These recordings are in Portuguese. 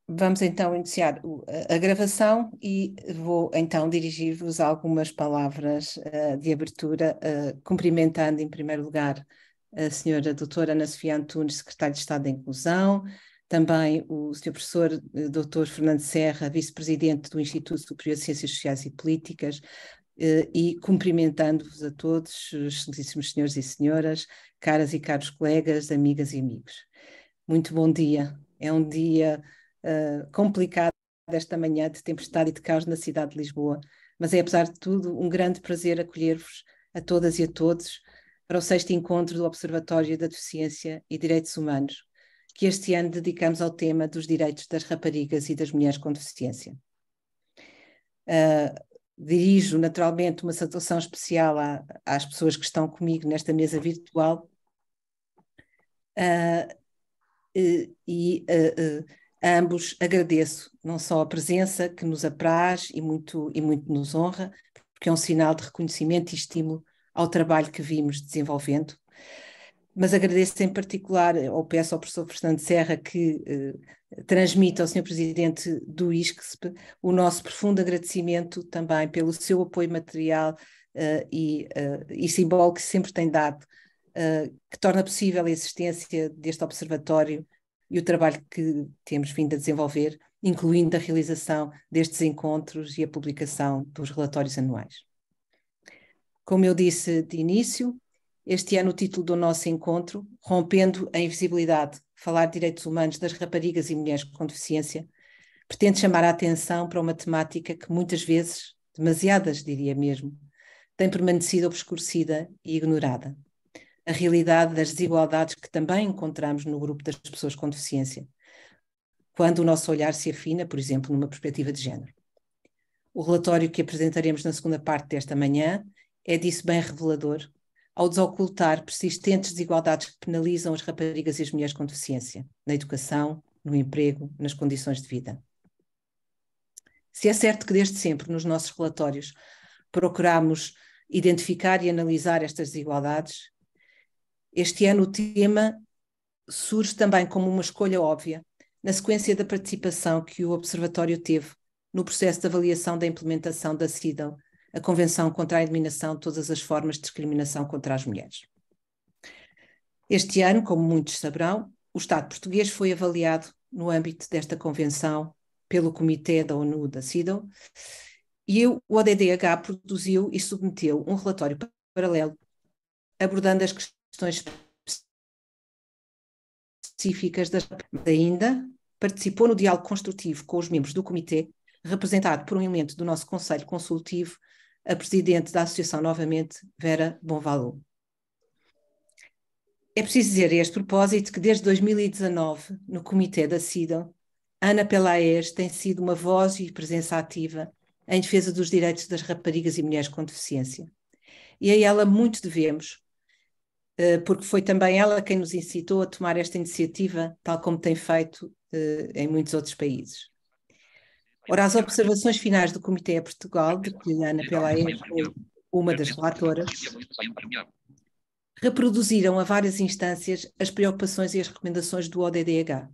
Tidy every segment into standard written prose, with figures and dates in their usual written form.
Vamos então iniciar a gravação e vou então dirigir-vos algumas palavras de abertura, cumprimentando em primeiro lugar a senhora doutora Ana Sofia Antunes, secretária de Estado da Inclusão, também o senhor professor doutor Fernando Serra, vice-presidente do Instituto Superior de Ciências Sociais e Políticas, e cumprimentando-vos a todos, excelentíssimos senhores e senhoras, caras e caros colegas, amigas e amigos. Muito bom dia. É um dia complicado esta manhã de tempestade e de caos na cidade de Lisboa, mas é, apesar de tudo, um grande prazer acolher-vos a todas e a todos para o 6º encontro do Observatório da Deficiência e Direitos Humanos, que este ano dedicamos ao tema dos direitos das raparigas e das mulheres com deficiência. Dirijo naturalmente uma saudação especial às pessoas que estão comigo nesta mesa virtual a ambos agradeço não só a presença que nos apraz e muito nos honra, porque é um sinal de reconhecimento e estímulo ao trabalho que vimos desenvolvendo, mas agradeço em particular, ou peço ao professor Fernando Serra que transmita ao Sr. Presidente do ISCSP o nosso profundo agradecimento também pelo seu apoio material e simbólico que sempre tem dado, que torna possível a existência deste observatório e o trabalho que temos vindo a desenvolver, incluindo a realização destes encontros e a publicação dos relatórios anuais. Como eu disse de início, este ano o título do nosso encontro, Rompendo a Invisibilidade, falar de direitos humanos das raparigas e mulheres com deficiência, pretende chamar a atenção para uma temática que muitas vezes, demasiadas diria mesmo, tem permanecido obscurecida e ignorada. A realidade das desigualdades que também encontramos no grupo das pessoas com deficiência, quando o nosso olhar se afina, por exemplo, numa perspectiva de género. O relatório que apresentaremos na segunda parte desta manhã é disso bem revelador, ao desocultar persistentes desigualdades que penalizam as raparigas e as mulheres com deficiência, na educação, no emprego, nas condições de vida. Se é certo que desde sempre nos nossos relatórios procuramos identificar e analisar estas desigualdades, este ano o tema surge também como uma escolha óbvia, na sequência da participação que o Observatório teve no processo de avaliação da implementação da CEDAW, a Convenção contra a Eliminação de Todas as Formas de Discriminação contra as Mulheres. Este ano, como muitos saberão, o Estado português foi avaliado no âmbito desta Convenção pelo Comitê da ONU da CEDAW e o ODDH produziu e submeteu um relatório paralelo abordando as questões específicas ainda participou no diálogo construtivo com os membros do comitê, representado por um elemento do nosso Conselho Consultivo, a presidente da Associação, novamente, Vera Bonvalot. É preciso dizer a este propósito que desde 2019, no comitê da CEDAW, Ana Pelaez tem sido uma voz e presença ativa em defesa dos direitos das raparigas e mulheres com deficiência. E a ela muito devemos, porque foi também ela quem nos incitou a tomar esta iniciativa, tal como tem feito em muitos outros países. Ora, as observações finais do Comitê a Portugal, de que Ana Pelaez foi uma das relatoras, reproduziram a várias instâncias as preocupações e as recomendações do ODDH,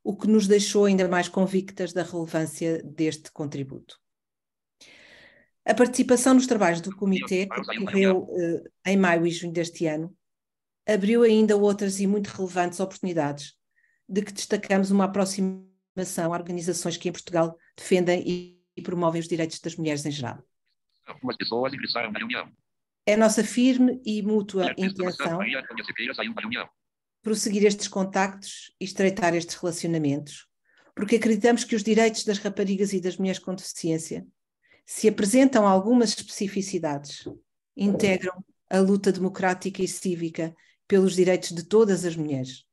o que nos deixou ainda mais convictas da relevância deste contributo. A participação nos trabalhos do Comitê, que ocorreu em maio e junho deste ano, abriu ainda outras e muito relevantes oportunidades, de que destacamos uma aproximação a organizações que em Portugal defendem e promovem os direitos das mulheres em geral. Algumas pessoas ingressaram na reunião. É nossa firme e mútua intenção prosseguir estes contactos e estreitar estes relacionamentos, porque acreditamos que os direitos das raparigas e das mulheres com deficiência, se apresentam algumas especificidades, integram a luta democrática e cívica pelos direitos de todas as mulheres.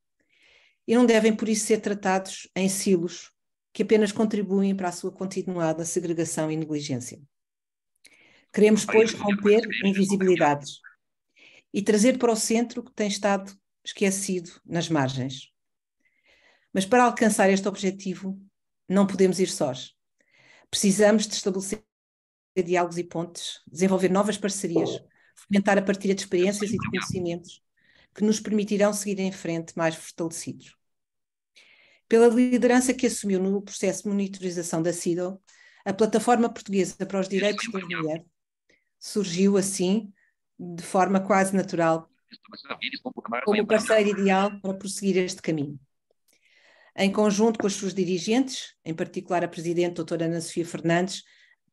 E não devem, por isso, ser tratados em silos que apenas contribuem para a sua continuada segregação e negligência. Queremos, pois, romper invisibilidades e trazer para o centro o que tem estado esquecido nas margens. Mas para alcançar este objetivo, não podemos ir sós. Precisamos de estabelecer diálogos e pontes, desenvolver novas parcerias, fomentar a partilha de experiências e de conhecimentos que nos permitirão seguir em frente mais fortalecidos. Pela liderança que assumiu no processo de monitorização da CIDO, a Plataforma Portuguesa para os Direitos das Mulheres surgiu assim, de forma quase natural, como parceiro ideal para prosseguir este caminho. Em conjunto com as suas dirigentes, em particular a Presidente, doutora Ana Sofia Fernandes,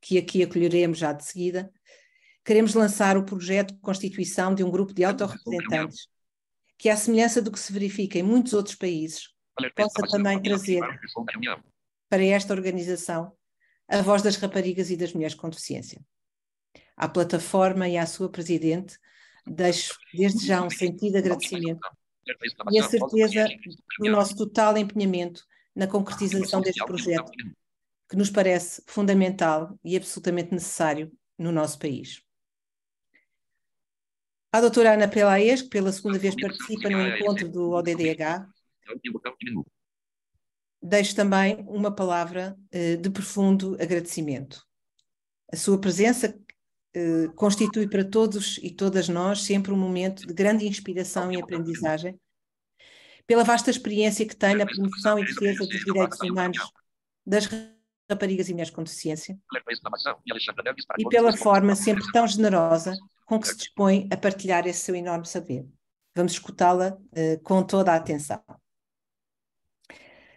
que aqui acolheremos já de seguida, queremos lançar o projeto de constituição de um grupo de autorrepresentantes que, à semelhança do que se verifica em muitos outros países, possa também trazer para esta organização a voz das raparigas e das mulheres com deficiência. À plataforma e à sua Presidente, deixo desde já um sentido agradecimento e a certeza do nosso total empenhamento na concretização deste projeto, que nos parece fundamental e absolutamente necessário no nosso país. À doutora Ana Pelaes, que pela segunda vez participa no encontro do ODDH, deixo também uma palavra de profundo agradecimento. A sua presença constitui para todos e todas nós sempre um momento de grande inspiração e aprendizagem, pela vasta experiência que tem na promoção e defesa dos direitos humanos das raparigas e mulheres com deficiência, e pela forma sempre tão generosa com que se dispõe a partilhar esse seu enorme saber. Vamos escutá-la com toda a atenção.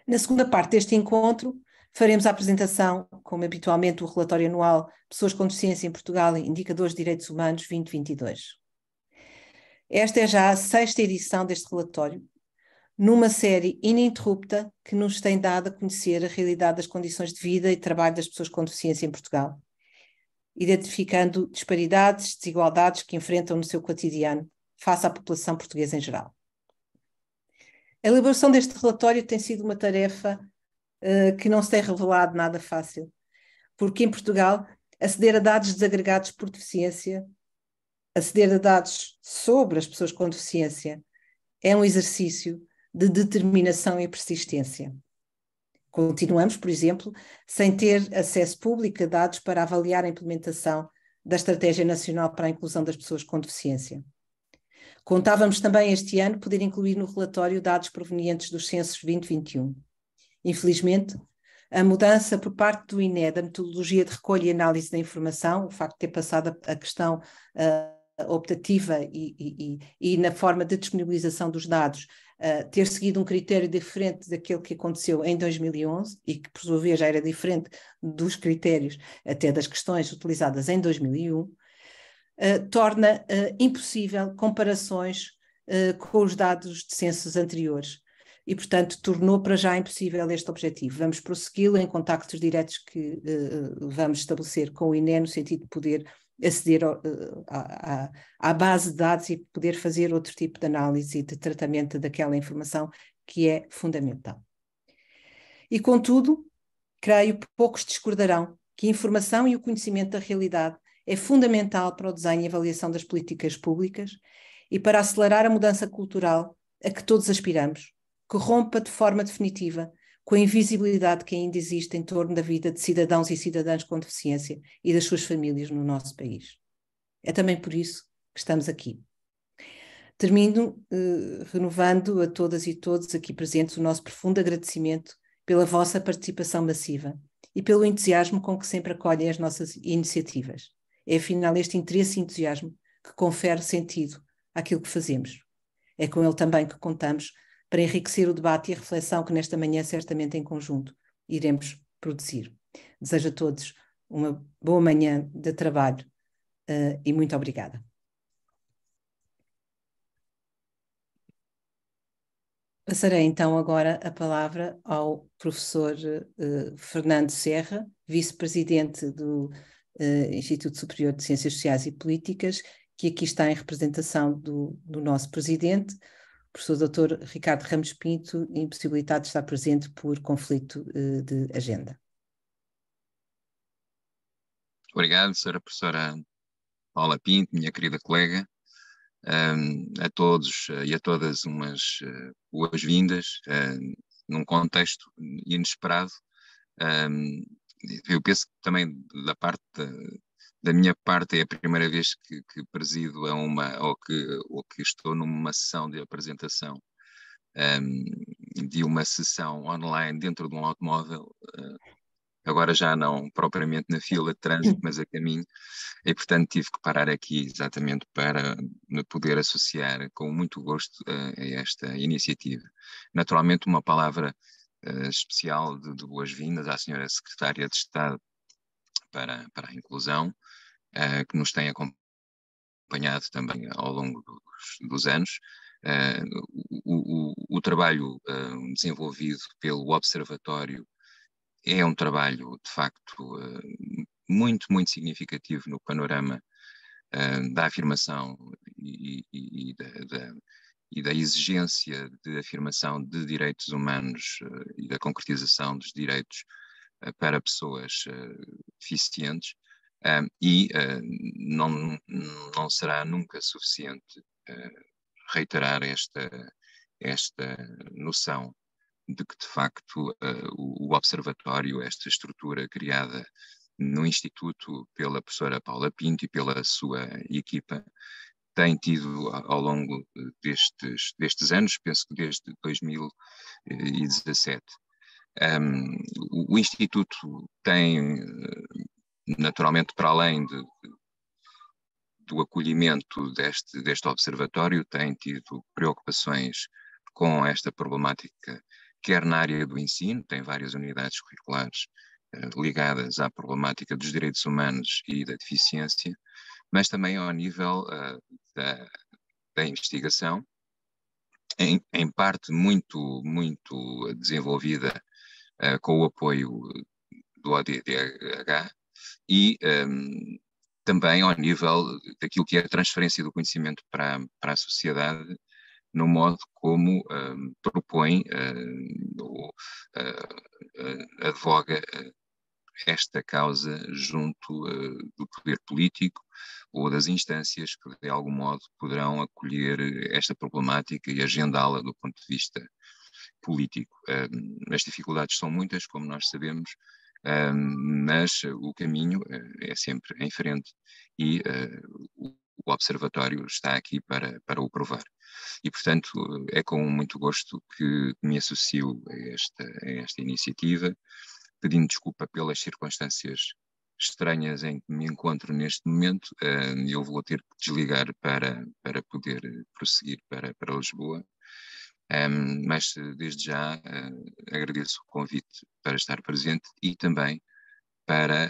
Na segunda parte deste encontro, faremos a apresentação, como habitualmente, do relatório anual Pessoas com Deficiência em Portugal e Indicadores de Direitos Humanos 2022. Esta é já a 6ª edição deste relatório, numa série ininterrupta que nos tem dado a conhecer a realidade das condições de vida e trabalho das pessoas com deficiência em Portugal, identificando disparidades, desigualdades que enfrentam no seu cotidiano face à população portuguesa em geral. A elaboração deste relatório tem sido uma tarefa que não se tem revelado nada fácil, porque em Portugal aceder a dados desagregados por deficiência, aceder a dados sobre as pessoas com deficiência, é um exercício de determinação e persistência. Continuamos, por exemplo, sem ter acesso público a dados para avaliar a implementação da Estratégia Nacional para a Inclusão das Pessoas com Deficiência. Contávamos também este ano poder incluir no relatório dados provenientes dos censos 2021. Infelizmente, a mudança por parte do INE da metodologia de recolha e análise da informação, o facto de ter passado a questão optativa e na forma de disponibilização dos dados, ter seguido um critério diferente daquele que aconteceu em 2011 e que, por sua vez, já era diferente dos critérios, até das questões utilizadas em 2001, torna impossível comparações com os dados de censos anteriores. E, portanto, tornou para já impossível este objetivo. Vamos prossegui-lo em contactos diretos que vamos estabelecer com o INE, no sentido de poder aceder à base de dados e poder fazer outro tipo de análise e de tratamento daquela informação que é fundamental. E, contudo, creio que poucos discordarão que a informação e o conhecimento da realidade é fundamental para o desenho e avaliação das políticas públicas e para acelerar a mudança cultural a que todos aspiramos, que rompa de forma definitiva com a invisibilidade que ainda existe em torno da vida de cidadãos e cidadãs com deficiência e das suas famílias no nosso país. É também por isso que estamos aqui. Termino renovando a todas e todos aqui presentes o nosso profundo agradecimento pela vossa participação massiva e pelo entusiasmo com que sempre acolhem as nossas iniciativas. É afinal este interesse e entusiasmo que confere sentido àquilo que fazemos. É com ele também que contamos para enriquecer o debate e a reflexão que nesta manhã, certamente em conjunto, iremos produzir. Desejo a todos uma boa manhã de trabalho e muito obrigada. Passarei então agora a palavra ao professor Fernando Serra, vice-presidente do Instituto Superior de Ciências Sociais e Políticas, que aqui está em representação do nosso presidente, professor Dr. Ricardo Ramos Pinto, impossibilitado de estar presente por conflito de agenda. Obrigado, Sra. Professora Paula Pinto, minha querida colega. A todos e a todas umas boas-vindas num contexto inesperado. Eu penso que também da minha parte é a primeira vez que presido ou que estou numa sessão de apresentação de uma sessão online dentro de um automóvel, agora já não propriamente na fila de trânsito, mas a caminho, e portanto tive que parar aqui exatamente para me poder associar com muito gosto a esta iniciativa. Naturalmente uma palavra especial de boas-vindas à senhora Secretária de Estado para a Inclusão, que nos tem acompanhado também ao longo dos anos. O trabalho desenvolvido pelo Observatório é um trabalho, de facto, muito, muito significativo no panorama da afirmação e da exigência de afirmação de direitos humanos e da concretização dos direitos para pessoas deficientes, e não será nunca suficiente reiterar esta noção de que, de facto, o Observatório, esta estrutura criada no Instituto pela professora Paula Pinto e pela sua equipa, tem tido ao longo destes anos, penso que desde 2017. O Instituto tem, naturalmente, para além do acolhimento deste observatório, tem tido preocupações com esta problemática, quer na área do ensino, tem várias unidades curriculares ligadas à problemática dos direitos humanos e da deficiência, mas também ao nível da investigação, em parte muito, muito desenvolvida com o apoio do ODDH e também ao nível daquilo que é a transferência do conhecimento para a sociedade, no modo como propõe ou advoga esta causa junto do poder político ou das instâncias que, de algum modo, poderão acolher esta problemática e agendá-la do ponto de vista político. As dificuldades são muitas, como nós sabemos, mas o caminho é sempre em frente e o Observatório está aqui para o provar. E, portanto, é com muito gosto que me associo a esta iniciativa, pedindo desculpa pelas circunstâncias estranhas em que me encontro neste momento. Eu vou ter que desligar para poder prosseguir para Lisboa. Mas desde já agradeço o convite para estar presente e também para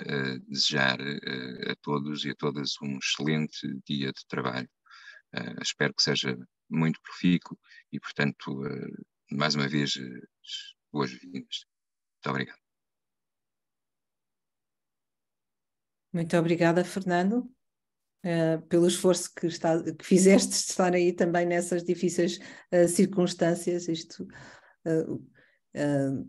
desejar a todos e a todas um excelente dia de trabalho. Espero que seja muito profícuo e, portanto, mais uma vez, boas-vindas. Muito obrigado. Muito obrigada, Fernando, pelo esforço que fizeste de estar aí também nessas difíceis circunstâncias. Isto,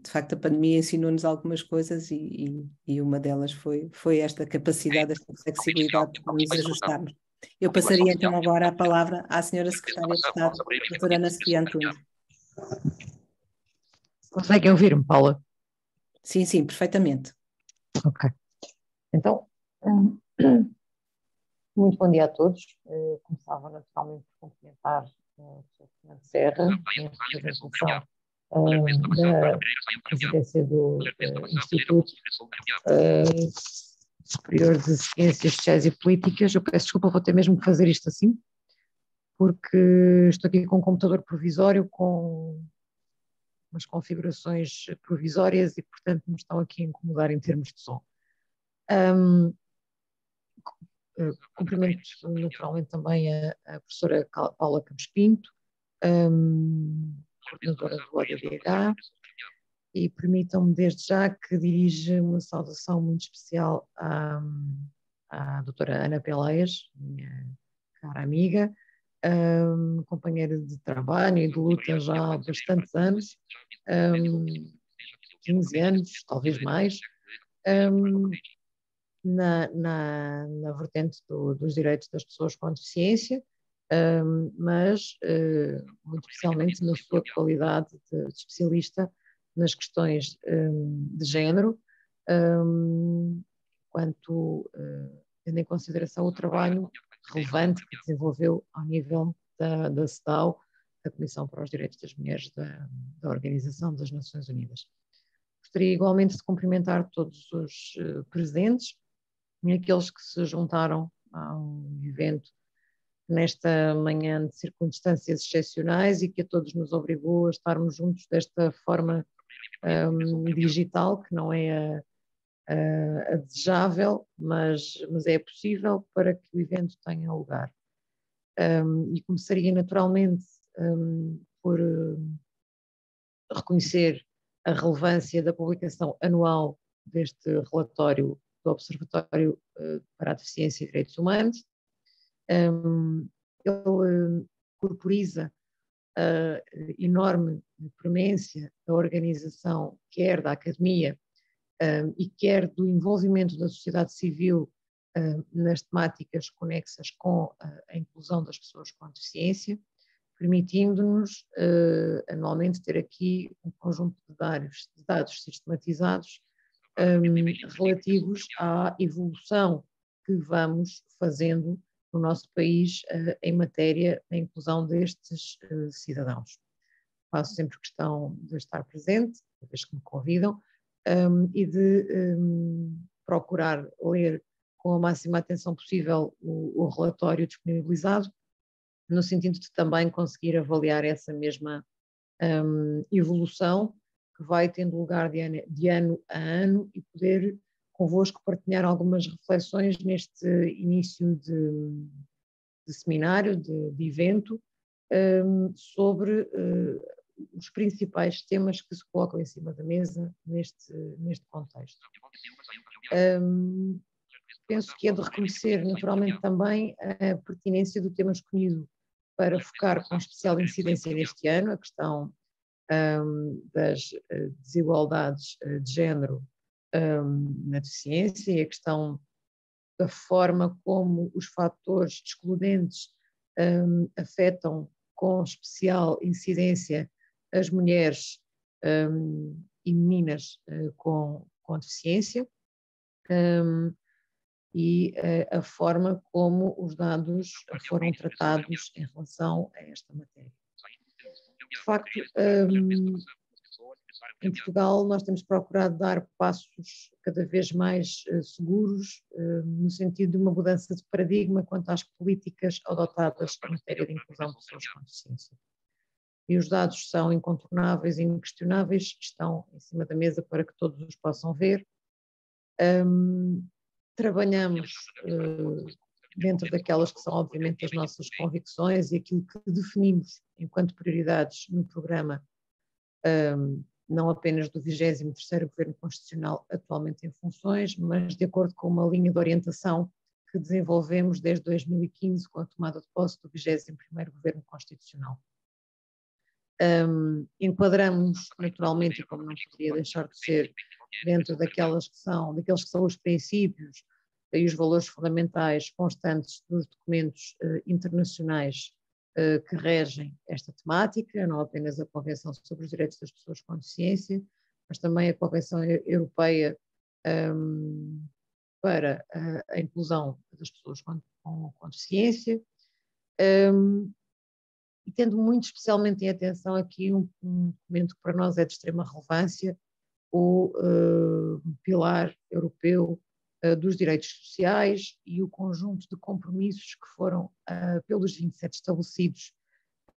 de facto, a pandemia ensinou-nos algumas coisas e uma delas foi esta capacidade, esta flexibilidade de nos ajustarmos. Eu passaria então agora a palavra à senhora Secretária de Estado, doutora Ana Sofia Antunes. Conseguem ouvir-me, Paula? Sim, sim, perfeitamente. Ok. Então, muito bom dia a todos. Começava naturalmente por cumprimentar o Sr. Fernando Serra, em representação da presidência do Instituto Superior de Ciências Sociais e Políticas. Eu peço desculpa, vou ter mesmo que fazer isto assim, porque estou aqui com um computador provisório, com umas configurações provisórias e, portanto, me estão aqui a incomodar em termos de som. Cumprimento naturalmente também a professora Paula Campos Pinto, coordenadora do ODDH, e permitam-me desde já que dirija uma saudação muito especial à doutora Ana Peleias, minha cara amiga, companheira de trabalho e de luta já há bastantes anos, 15 anos, talvez mais, na vertente dos direitos das pessoas com deficiência, mas muito especialmente na sua qualidade de especialista nas questões de género, tendo em consideração o trabalho relevante que desenvolveu ao nível da CEDAW da Comissão para os Direitos das Mulheres da Organização das Nações Unidas. Gostaria igualmente de cumprimentar todos os presentes e aqueles que se juntaram ao evento nesta manhã de circunstâncias excepcionais e que a todos nos obrigou a estarmos juntos desta forma digital, que não é a desejável, mas é possível para que o evento tenha lugar. E começaria naturalmente por reconhecer a relevância da publicação anual deste relatório do Observatório para a Deficiência e Direitos Humanos. Ele corporiza a enorme premência da organização, quer da academia e quer do envolvimento da sociedade civil nas temáticas conexas com a inclusão das pessoas com deficiência, permitindo-nos anualmente ter aqui um conjunto de dados sistematizados relativos à evolução que vamos fazendo no nosso país em matéria da inclusão destes cidadãos. Faço sempre questão de estar presente, uma vez que me convidam, e de procurar ler com a máxima atenção possível o relatório disponibilizado, no sentido de também conseguir avaliar essa mesma evolução que vai tendo lugar de ano a ano e poder convosco partilhar algumas reflexões neste início de seminário, de evento, sobre os principais temas que se colocam em cima da mesa neste contexto. Penso que é de reconhecer naturalmente também a pertinência do tema escolhido para focar com especial incidência neste ano a questão das desigualdades de género na deficiência e a questão da forma como os fatores excludentes afetam com especial incidência as mulheres e meninas com deficiência e a forma como os dados foram tratados em relação a esta matéria. De facto, em Portugal nós temos procurado dar passos cada vez mais seguros no sentido de uma mudança de paradigma quanto às políticas adotadas em matéria de inclusão de pessoas com deficiência. E os dados são incontornáveis e inquestionáveis, estão em cima da mesa para que todos os possam ver. Trabalhamos dentro daquelas que são obviamente as nossas convicções e aquilo que definimos enquanto prioridades no programa, não apenas do 23º Governo Constitucional atualmente em funções, mas de acordo com uma linha de orientação que desenvolvemos desde 2015 com a tomada de posse do 21º Governo Constitucional. Enquadramos naturalmente, como não poderia deixar de ser, dentro daqueles que são os princípios e os valores fundamentais constantes dos documentos internacionais que regem esta temática, não apenas a Convenção sobre os Direitos das Pessoas com Deficiência, mas também a Convenção Europeia para a inclusão das pessoas com deficiência, e tendo muito especialmente em atenção aqui um documento que para nós é de extrema relevância, o Pilar Europeu dos Direitos Sociais e o conjunto de compromissos que foram pelos 27 estabelecidos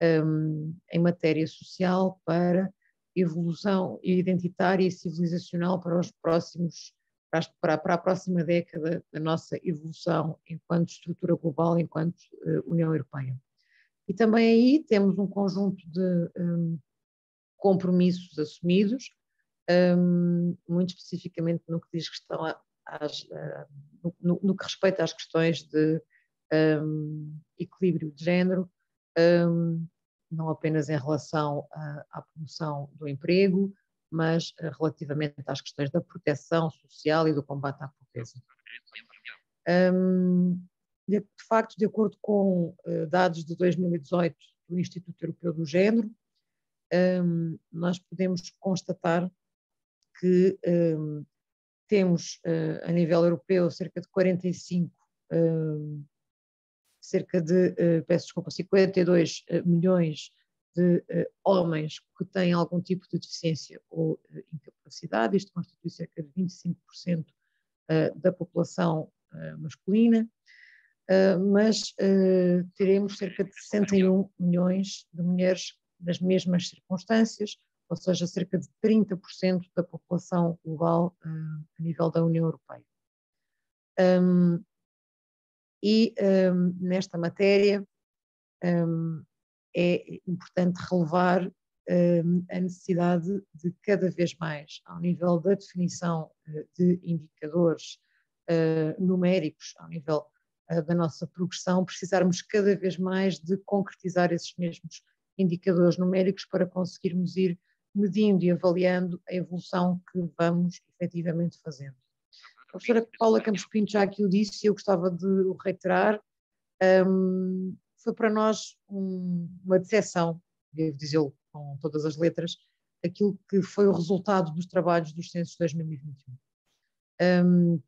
em matéria social para evolução identitária e civilizacional para os próximos, para a próxima década da nossa evolução enquanto estrutura global, enquanto União Europeia. E também aí temos um conjunto de compromissos assumidos, muito especificamente no que diz questão no que respeita às questões de equilíbrio de género, não apenas em relação à promoção do emprego, mas relativamente às questões da proteção social e do combate à pobreza. De facto, de acordo com dados de 2018 do Instituto Europeu do Género, nós podemos constatar que temos a nível europeu cerca de 52 milhões de homens que têm algum tipo de deficiência ou incapacidade. Isto constitui cerca de 25% da população masculina, mas teremos cerca de 61 milhões de mulheres nas mesmas circunstâncias, ou seja, cerca de 30% da população global a nível da União Europeia. Nesta matéria é importante relevar a necessidade de cada vez mais, ao nível da definição de indicadores numéricos, ao nível da nossa progressão, precisarmos cada vez mais de concretizar esses mesmos indicadores numéricos para conseguirmos ir medindo e avaliando a evolução que vamos efetivamente fazendo. A professora Paula Campos Pinto já aqui o disse e eu gostava de o reiterar. Foi para nós uma decepção, devo dizê-lo com todas as letras, aquilo que foi o resultado dos trabalhos dos censos de 2021.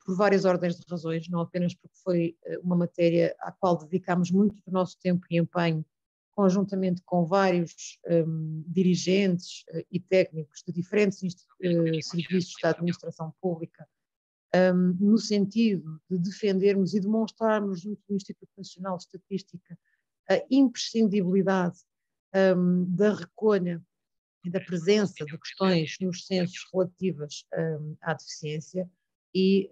Por várias ordens de razões, não apenas porque foi uma matéria à qual dedicámos muito do nosso tempo e empenho, conjuntamente com vários dirigentes e técnicos de diferentes serviços da administração pública, no sentido de defendermos e demonstrarmos junto do Instituto Nacional de Estatística a imprescindibilidade da recolha e da presença de questões nos censos relativas à deficiência e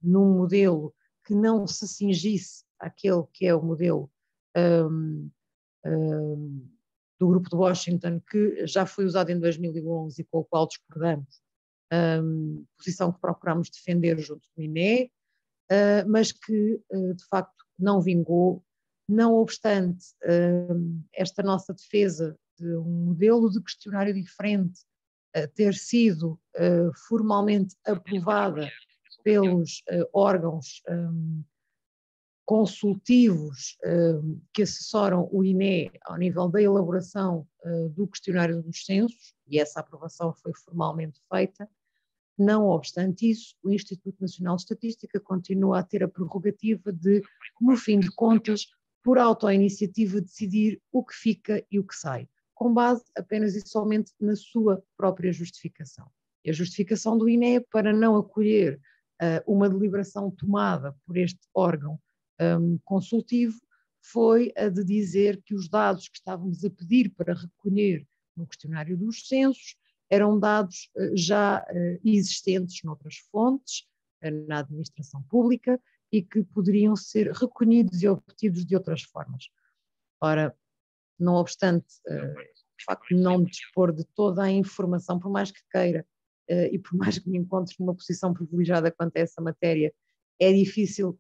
num modelo que não se cingisse àquele que é o modelo do Grupo de Washington, que já foi usado em 2011 e com o qual discordamos, posição que procuramos defender junto do INE, mas que de facto não vingou, não obstante esta nossa defesa de um modelo de questionário diferente ter sido formalmente aprovada pelos órgãos consultivos que assessoram o INE ao nível da elaboração do questionário dos censos, e essa aprovação foi formalmente feita. Não obstante isso, o Instituto Nacional de Estatística continua a ter a prerrogativa de, no fim de contas, por autoiniciativa, decidir o que fica e o que sai, com base apenas e somente na sua própria justificação. E a justificação do INE para não acolher uma deliberação tomada por este órgão consultivo foi a de dizer que os dados que estávamos a pedir para recolher no questionário dos censos eram dados já existentes noutras fontes, na administração pública, e que poderiam ser recolhidos e obtidos de outras formas. Ora, não obstante o facto de não dispor de toda a informação, por mais que queira e por mais que me encontre numa posição privilegiada quanto a essa matéria, é difícil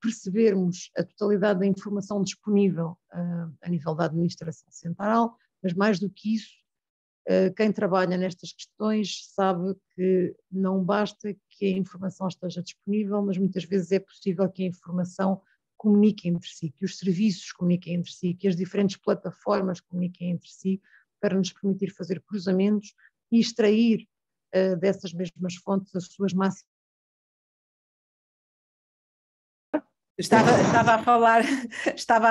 percebermos a totalidade da informação disponível a nível da administração central, mas mais do que isso, quem trabalha nestas questões sabe que não basta que a informação esteja disponível, mas muitas vezes é possível que a informação comunique entre si, que os serviços comuniquem entre si, que as diferentes plataformas comuniquem entre si, para nos permitir fazer cruzamentos e extrair dessas mesmas fontes as suas máximas. Estava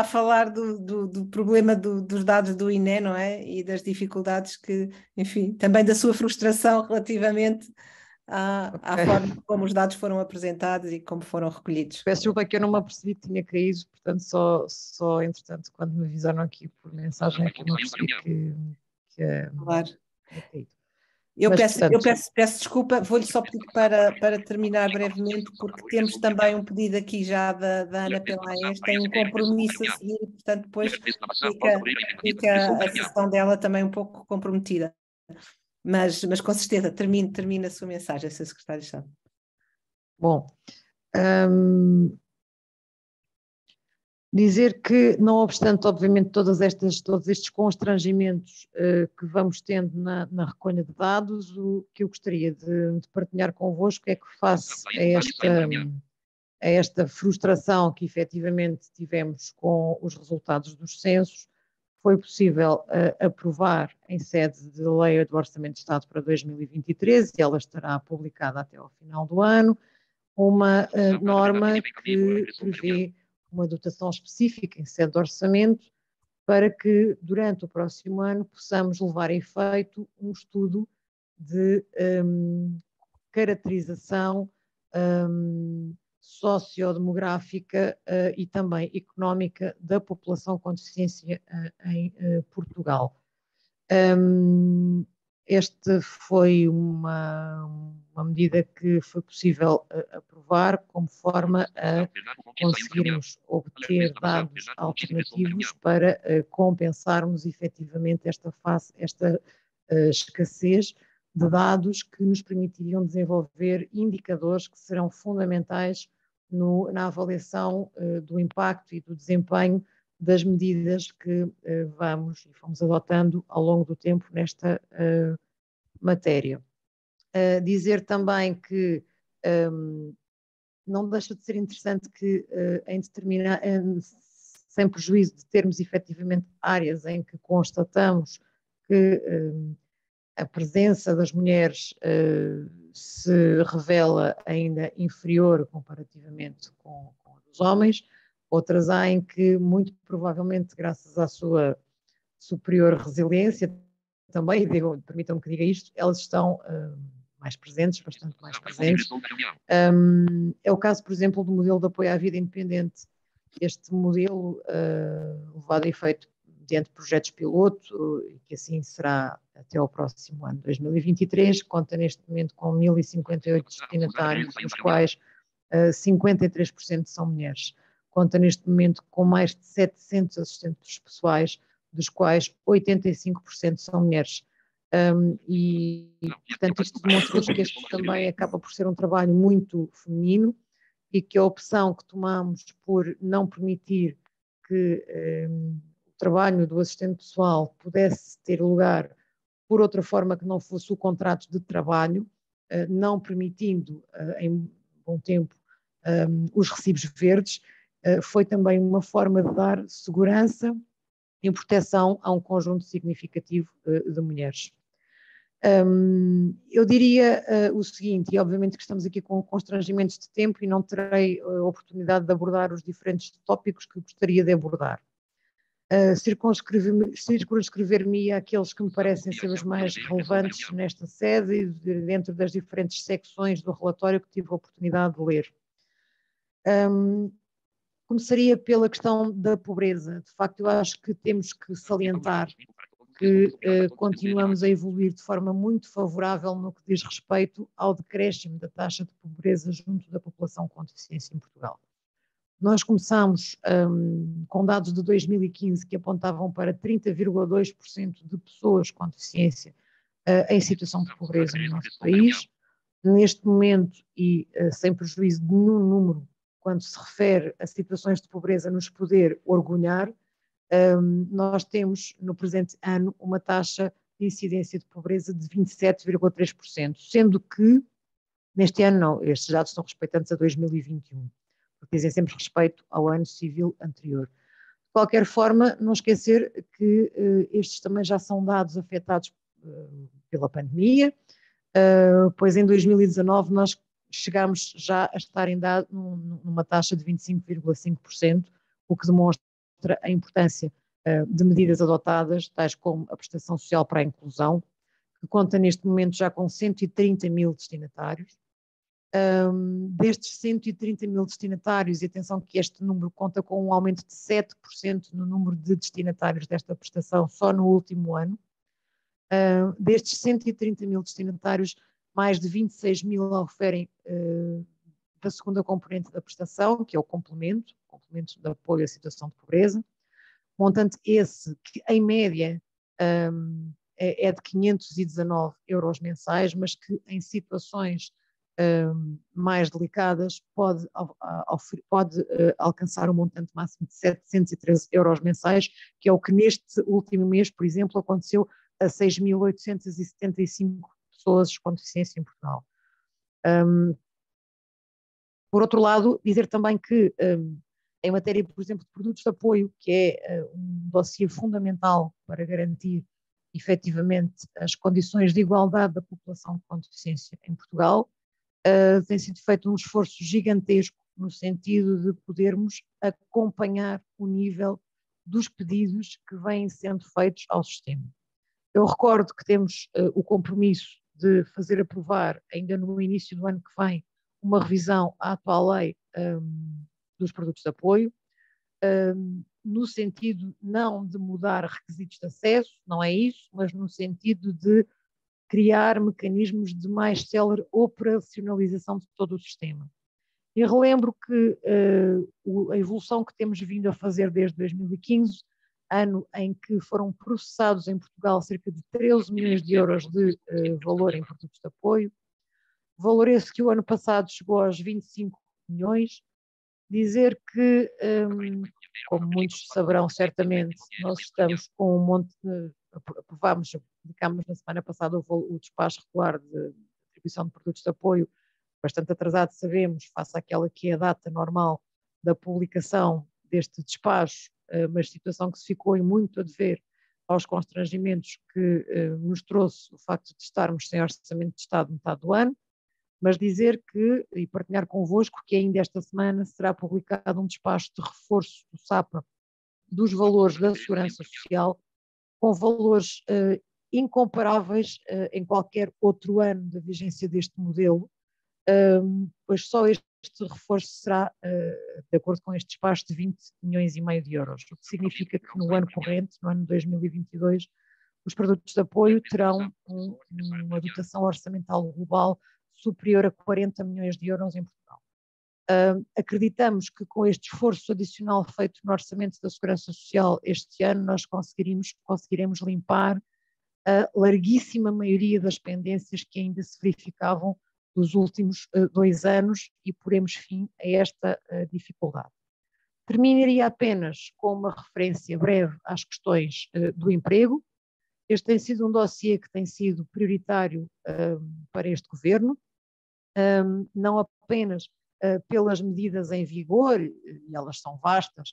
a falar do problema dos dados do INE, não é? E das dificuldades que, enfim, também da sua frustração relativamente à forma como os dados foram apresentados e como foram recolhidos. Peço desculpa que eu não me apercebi que tinha caído, portanto só entretanto, quando me avisaram aqui por mensagem, é que me apercebi que claro. tinha caído. Eu peço desculpa, vou-lhe só pedir para terminar brevemente, porque temos também um pedido aqui já da Ana Pelaez, tem um compromisso a seguir, portanto depois fica a sessão dela também um pouco comprometida. Mas com certeza, termine a sua mensagem, Sr. Secretário de Estado. Bom, dizer que, não obstante, obviamente, todos estes constrangimentos que vamos tendo na recolha de dados, o que eu gostaria de partilhar convosco é que, face a esta frustração que efetivamente tivemos com os resultados dos censos, foi possível aprovar em sede de Lei do Orçamento de Estado para 2023, e ela estará publicada até ao final do ano, uma norma que prevê uma dotação específica em sede de orçamento para que durante o próximo ano possamos levar a efeito um estudo de caracterização sociodemográfica e também económica da população com deficiência em Portugal. Esta foi uma medida que foi possível aprovar como forma a conseguirmos obter dados alternativos para compensarmos efetivamente esta escassez de dados que nos permitiriam desenvolver indicadores que serão fundamentais na avaliação do impacto e do desempenho das medidas que fomos adotando ao longo do tempo nesta matéria. Dizer também que não deixa de ser interessante que sem prejuízo de termos efetivamente áreas em que constatamos que a presença das mulheres se revela ainda inferior comparativamente com a dos homens, outras há em que, muito provavelmente, graças à sua superior resiliência, também, permitam-me que diga isto, elas estão mais presentes, bastante mais presentes. É o caso, por exemplo, do modelo de apoio à vida independente. Este modelo, levado a efeito mediante projetos piloto, e que assim será até ao próximo ano, 2023, conta neste momento com 1.058 destinatários, dos quais 53% são mulheres. Conta neste momento com mais de 700 assistentes pessoais, dos quais 85% são mulheres. Portanto, isto demonstra que este também acaba por ser um trabalho muito feminino e que a opção que tomamos por não permitir que o trabalho do assistente pessoal pudesse ter lugar por outra forma que não fosse o contrato de trabalho, não permitindo em bom tempo os recibos verdes, foi também uma forma de dar segurança e proteção a um conjunto significativo de mulheres. Eu diria o seguinte, e obviamente que estamos aqui com constrangimentos de tempo e não terei a oportunidade de abordar os diferentes tópicos que gostaria de abordar. Circunscrever-me àqueles que me parecem ser os mais relevantes nesta sede e dentro das diferentes secções do relatório que tive a oportunidade de ler. Começaria pela questão da pobreza. De facto, eu acho que temos que salientar que continuamos a evoluir de forma muito favorável no que diz respeito ao decréscimo da taxa de pobreza junto da população com deficiência em Portugal. Nós começámos com dados de 2015 que apontavam para 30,2% de pessoas com deficiência em situação de pobreza no nosso país. Neste momento, e sem prejuízo de nenhum número, quando se refere a situações de pobreza nos poder orgulhar, nós temos no presente ano uma taxa de incidência de pobreza de 27,3%, sendo que neste ano não, estes dados são respeitantes a 2021, porque dizem sempre respeito ao ano civil anterior. De qualquer forma, não esquecer que estes também já são dados afetados pela pandemia, pois em 2019 nós chegámos já a estar numa taxa de 25,5%, o que demonstra a importância de medidas adotadas, tais como a prestação social para a inclusão, que conta neste momento já com 130 mil destinatários. Destes 130 mil destinatários, e atenção que este número conta com um aumento de 7% no número de destinatários desta prestação só no último ano. Destes 130 mil destinatários, mais de 26 mil oferem da segunda componente da prestação, que é o complemento de apoio à situação de pobreza, montante esse que em média é de 519 euros mensais, mas que em situações mais delicadas pode alcançar um montante máximo de 713 euros mensais, que é o que neste último mês, por exemplo, aconteceu a 6.875 pessoas com deficiência em Portugal. Por outro lado, dizer também que em matéria, por exemplo, de produtos de apoio, que é um dossiê fundamental para garantir efetivamente as condições de igualdade da população com deficiência em Portugal, tem sido feito um esforço gigantesco no sentido de podermos acompanhar o nível dos pedidos que vêm sendo feitos ao sistema. Eu recordo que temos o compromisso de fazer aprovar, ainda no início do ano que vem, uma revisão à atual lei dos produtos de apoio, no sentido não de mudar requisitos de acesso, não é isso, mas no sentido de criar mecanismos de mais célere operacionalização de todo o sistema. E relembro que a evolução que temos vindo a fazer desde 2015, ano em que foram processados em Portugal cerca de 13 milhões de euros de valor em produtos de apoio, valor esse que o ano passado chegou aos 25 milhões, dizer que, como muitos saberão certamente, nós estamos com um monte de, publicámos na semana passada o despacho regular de distribuição de produtos de apoio, bastante atrasado, sabemos, face àquela que é a data normal da publicação deste despacho, mas situação que se ficou em muito a dever aos constrangimentos que nos trouxe o facto de estarmos sem orçamento de Estado metade do ano, mas dizer que, e partilhar convosco, que ainda esta semana será publicado um despacho de reforço do SAPA dos valores da Segurança Social, com valores incomparáveis em qualquer outro ano da vigência deste modelo, pois só este reforço será, de acordo com este despacho, de 20 milhões e meio de euros, o que significa que no ano corrente, no ano 2022, os produtos de apoio terão uma dotação orçamental global superior a 40 milhões de euros em Portugal. Acreditamos que com este esforço adicional feito no Orçamento da Segurança Social este ano, nós conseguiremos limpar a larguíssima maioria das pendências que ainda se verificavam nos últimos 2 anos e poremos fim a esta dificuldade. Terminaria apenas com uma referência breve às questões do emprego. Este tem sido um dossiê que tem sido prioritário para este governo, não apenas pelas medidas em vigor, e elas são vastas,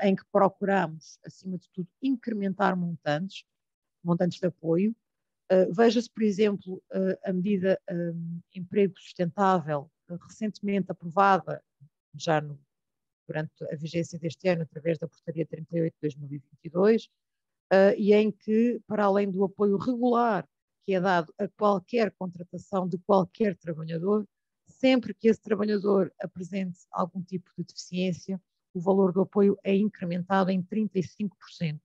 em que procuramos, acima de tudo, incrementar montantes de apoio. Veja-se, por exemplo, a medida Emprego Sustentável, recentemente aprovada, já durante a vigência deste ano, através da Portaria 38 de 2022, e em que, para além do apoio regular que é dado a qualquer contratação de qualquer trabalhador, sempre que esse trabalhador apresente algum tipo de deficiência, o valor do apoio é incrementado em 35%.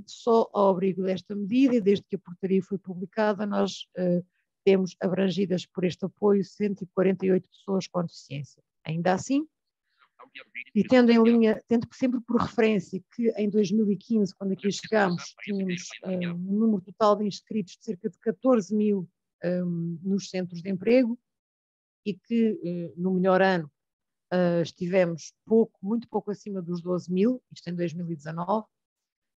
Só ao abrigo desta medida, e desde que a portaria foi publicada, nós temos abrangidas por este apoio 148 pessoas com deficiência. Ainda assim, e tendo sempre por referência que em 2015, quando aqui chegámos, tínhamos um número total de inscritos de cerca de 14 mil nos centros de emprego, e que no melhor ano estivemos muito pouco acima dos 12 mil, isto em 2019,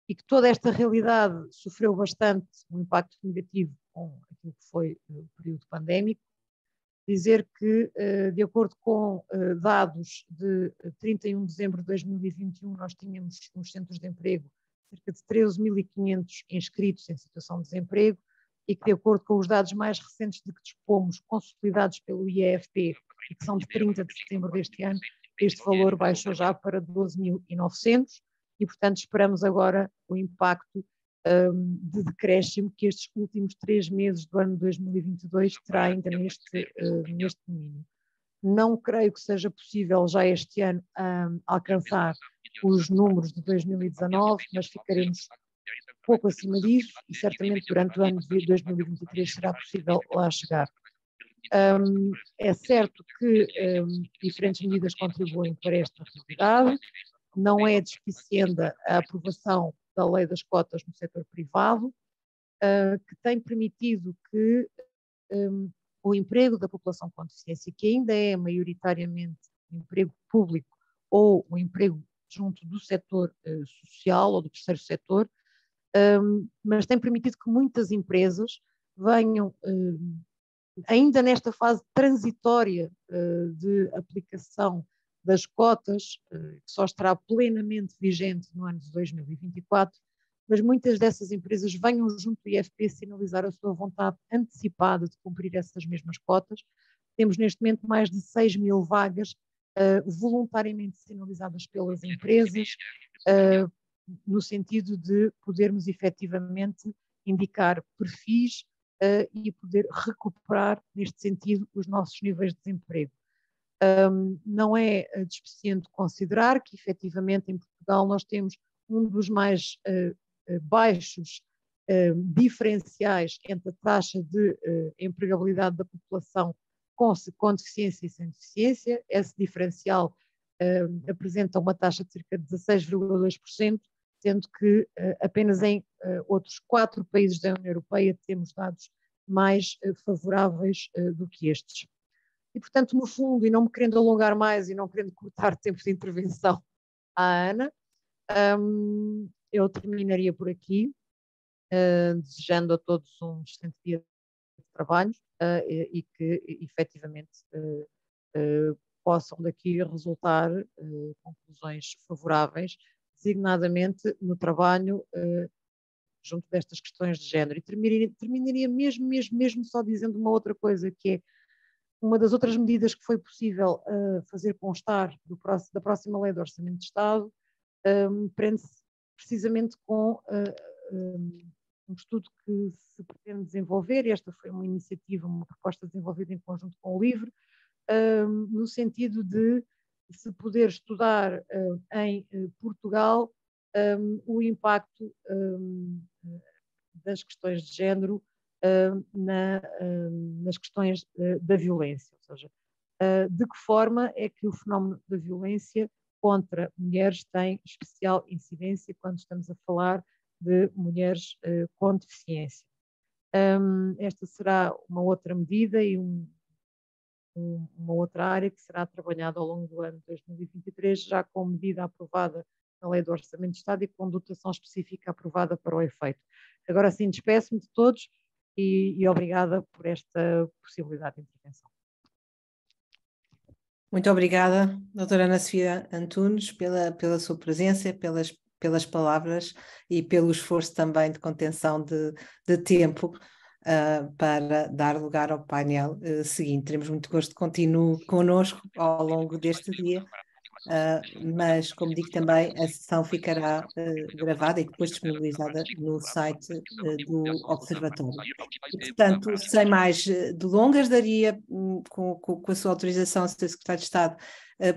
e que toda esta realidade sofreu bastante um impacto negativo com aquilo que foi o período pandémico. Dizer que, de acordo com dados de 31 de dezembro de 2021, nós tínhamos nos centros de emprego cerca de 13.500 inscritos em situação de desemprego, e que, de acordo com os dados mais recentes de que dispomos, consolidados pelo IEFP, e que são de 30 de setembro deste ano, este valor baixou já para 12.900, e, portanto, esperamos agora o impacto de decréscimo que estes últimos 3 meses do ano 2022 terá ainda neste domínio. Não creio que seja possível já este ano alcançar os números de 2019, mas ficaremos pouco acima disso, e certamente durante o ano de 2023 será possível lá chegar. É certo que diferentes medidas contribuem para esta realidade. Não é despicienda a aprovação da lei das cotas no setor privado, que tem permitido que o emprego da população com deficiência, que ainda é maioritariamente emprego público ou o emprego junto do setor social ou do terceiro setor, mas tem permitido que muitas empresas venham, ainda nesta fase transitória de aplicação das cotas, que só estará plenamente vigente no ano de 2024, mas muitas dessas empresas venham junto do IFP sinalizar a sua vontade antecipada de cumprir essas mesmas cotas. Temos neste momento mais de 6 mil vagas voluntariamente sinalizadas pelas empresas, no sentido de podermos efetivamente indicar perfis e poder recuperar, neste sentido, os nossos níveis de desemprego. Não é despeciente considerar que, efetivamente, em Portugal nós temos um dos mais baixos diferenciais entre a taxa de empregabilidade da população com deficiência e sem deficiência. Esse diferencial apresenta uma taxa de cerca de 16,2%, sendo que apenas em outros 4 países da União Europeia temos dados mais favoráveis do que estes. E, portanto, no fundo, e não me querendo alongar mais e não querendo cortar tempo de intervenção à Ana, eu terminaria por aqui, desejando a todos um excelente dia de trabalho e que, efetivamente, possam daqui resultar conclusões favoráveis, designadamente no trabalho junto destas questões de género. E terminaria mesmo só dizendo uma outra coisa, que é uma das outras medidas que foi possível fazer constar da próxima Lei de Orçamento de Estado, prende-se precisamente com um estudo que se pretende desenvolver, e esta foi uma iniciativa, uma proposta desenvolvida em conjunto com o LIVRE, no sentido de se poder estudar em Portugal o impacto das questões de género nas questões da violência, ou seja, de que forma é que o fenómeno da violência contra mulheres tem especial incidência quando estamos a falar de mulheres com deficiência. Esta será uma outra medida e uma outra área que será trabalhada ao longo do ano de 2023, já com medida aprovada na Lei do Orçamento de Estado e com dotação específica aprovada para o efeito. Agora sim, despeço-me de todos e obrigada por esta possibilidade de intervenção. Muito obrigada, doutora Ana Sofia Antunes, pela sua presença, pelas palavras e pelo esforço também de contenção de tempo para dar lugar ao painel seguinte. Teremos muito gosto de continue connosco ao longo deste dia. Mas, como digo também, a sessão ficará gravada e depois disponibilizada no site do Observatório. E, portanto, sem mais delongas, daria, com a sua autorização, Sr. Secretário de Estado,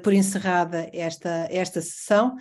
por encerrada esta sessão.